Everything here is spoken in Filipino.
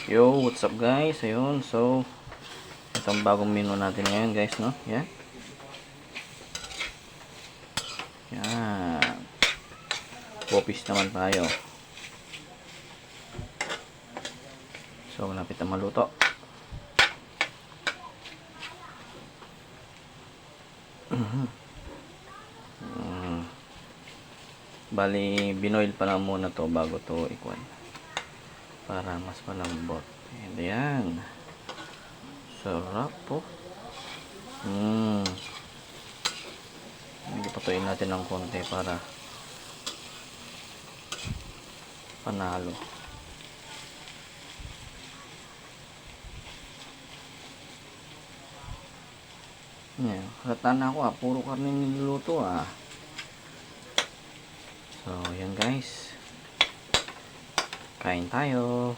Yo, what's up guys? Ayun, so itong bagong menu natin ngayon guys, no? Yan. Yan. Popis naman tayo. So, malapit na maluto. Bali, binoil pa lang muna to bago to ikwan. Para mas malambot. And yan. Sarap po. Medyo patuin natin ng konti para panalo. Yan. Halata na ako puro karne niluluto So, yan guys. Kain tayo.